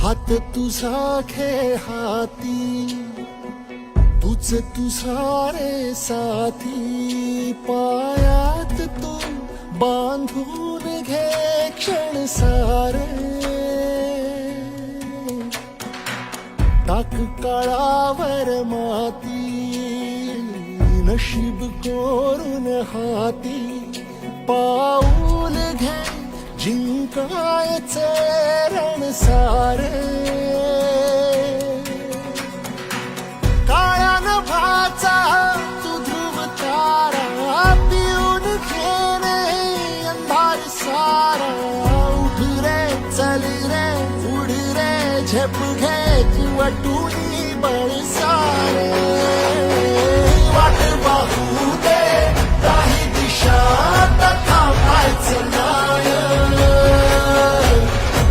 हात तुझा खेळ हाती, तूच तुझा रे साथी. पायात तू बांधून घे क्षण सारे, टाक काळावर माती, नशीब कोरून हाती. पाऊल घे जिंकायचे रण सारे, काळ्या नभाचा तू ध्रुव तारा, पिऊन घेणे अंधार सारा. उठ रे चल रे उड रे, झेप घे तू वाटून बळ सारे. वाट पाहू